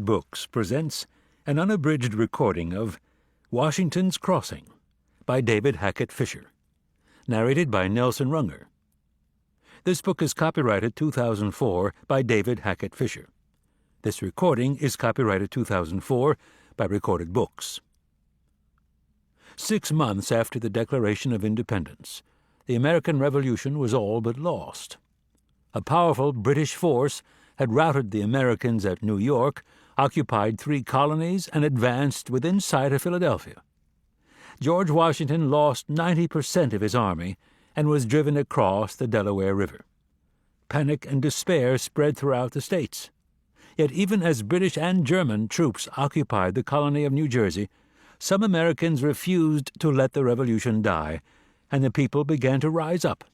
Books presents an unabridged recording of Washington's Crossing by David Hackett Fischer, narrated by Nelson Runger. This book is copyrighted 2004 by David Hackett Fischer. This recording is copyrighted 2004 by Recorded Books. 6 months after the Declaration of Independence, the American Revolution was all but lost. A powerful British force had routed the Americans at New York, occupied 3 colonies, and advanced within sight of Philadelphia. George Washington lost 90% of his army and was driven across the Delaware River. Panic and despair spread throughout the states. Yet even as British and German troops occupied the colony of New Jersey, some Americans refused to let the revolution die, and the people began to rise up.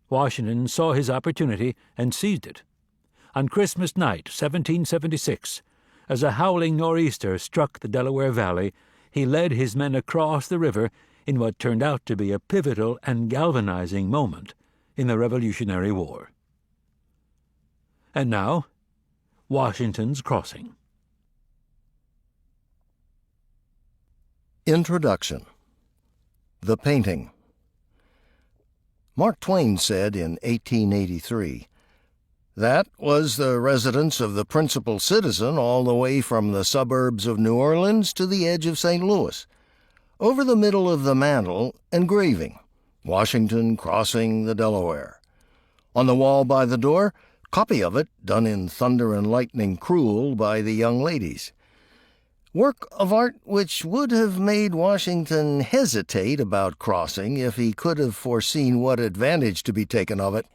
Washington saw his opportunity and seized it. On Christmas night, 1776, as a howling nor'easter struck the Delaware Valley, he led his men across the river in what turned out to be a pivotal and galvanizing moment in the Revolutionary War. And now, Washington's Crossing. Introduction. The Painting. Mark Twain said in 1883, "That was the residence of the principal citizen all the way from the suburbs of New Orleans to the edge of St. Louis. Over the middle of the mantel, engraving, Washington crossing the Delaware. On the wall by the door, copy of it, done in thunder and lightning crewel by the young ladies. Work of art which would have made Washington hesitate about crossing if he could have foreseen what advantage to be taken of it."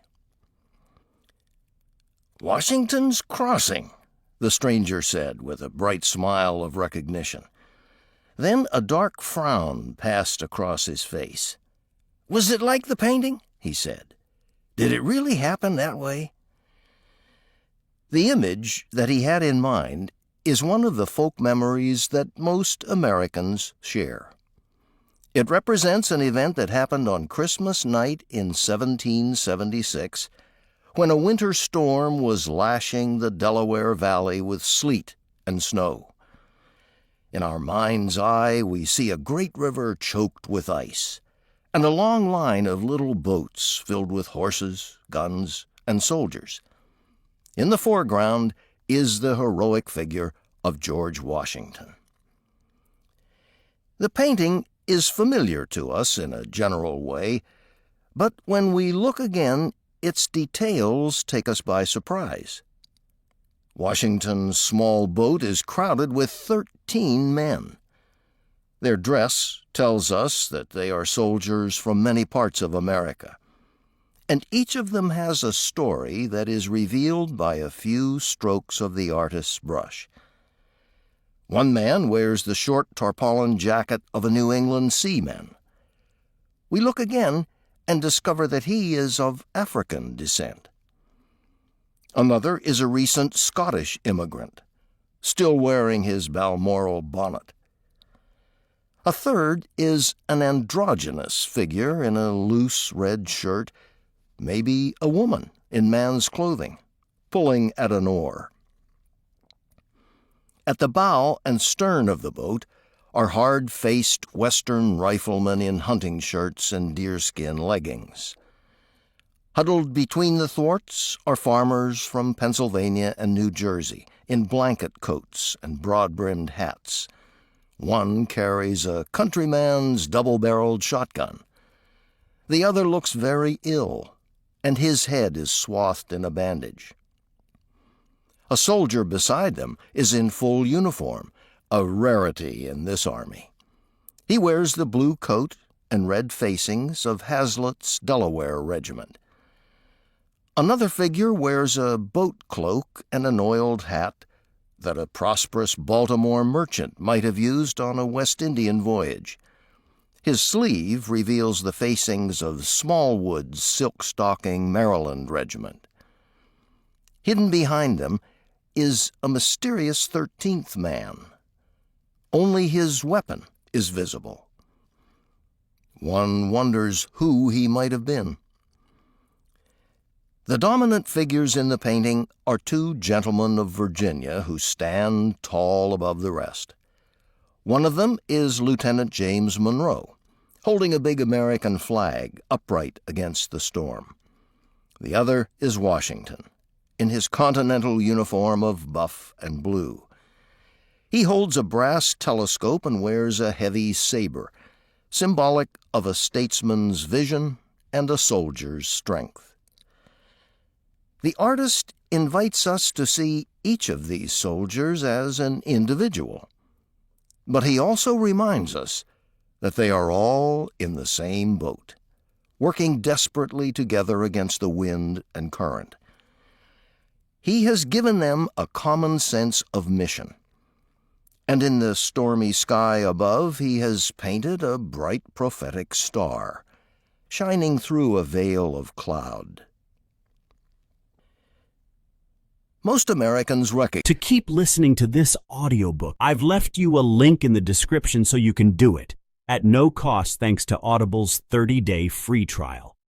"Washington's Crossing," the stranger said with a bright smile of recognition. Then a dark frown passed across his face. "Was it like the painting?" he said. "Did it really happen that way?" The image that he had in mind is one of the folk memories that most Americans share. It represents an event that happened on Christmas night in 1776, when a winter storm was lashing the Delaware Valley with sleet and snow. In our mind's eye, we see a great river choked with ice, and a long line of little boats filled with horses, guns, and soldiers. In the foreground is the heroic figure of George Washington. The painting is familiar to us in a general way, but when we look again, its details take us by surprise. Washington's small boat is crowded with 13 men. Their dress tells us that they are soldiers from many parts of America, and each of them has a story that is revealed by a few strokes of the artist's brush. One man wears the short tarpaulin jacket of a New England seaman. We look again and discover that he is of African descent. Another is a recent Scottish immigrant, still wearing his Balmoral bonnet. A third is an androgynous figure in a loose red shirt, maybe a woman in man's clothing, pulling at an oar. At the bow and stern of the boat are hard-faced Western riflemen in hunting shirts and deerskin leggings. Huddled between the thwarts are farmers from Pennsylvania and New Jersey in blanket coats and broad-brimmed hats. One carries a countryman's double-barreled shotgun. The other looks very ill, and his head is swathed in a bandage. A soldier beside them is in full uniform, a rarity in this army. He wears the blue coat and red facings of Hazlitt's Delaware Regiment. Another figure wears a boat cloak and an oiled hat that a prosperous Baltimore merchant might have used on a West Indian voyage. His sleeve reveals the facings of Smallwood's silk-stocking Maryland Regiment. Hidden behind them is a mysterious 13th man. Only his weapon is visible. One wonders who he might have been. The dominant figures in the painting are two gentlemen of Virginia who stand tall above the rest. One of them is Lieutenant James Monroe, holding a big American flag upright against the storm. The other is Washington, in his continental uniform of buff and blue. He holds a brass telescope and wears a heavy saber, symbolic of a statesman's vision and a soldier's strength. The artist invites us to see each of these soldiers as an individual, but he also reminds us that they are all in the same boat, working desperately together against the wind and current. He has given them a common sense of mission, and in the stormy sky above he has painted a bright prophetic star, shining through a veil of cloud. Most Americans recognize. To keep listening to this audiobook, I've left you a link in the description so you can do it, at no cost thanks to Audible's 30-day free trial.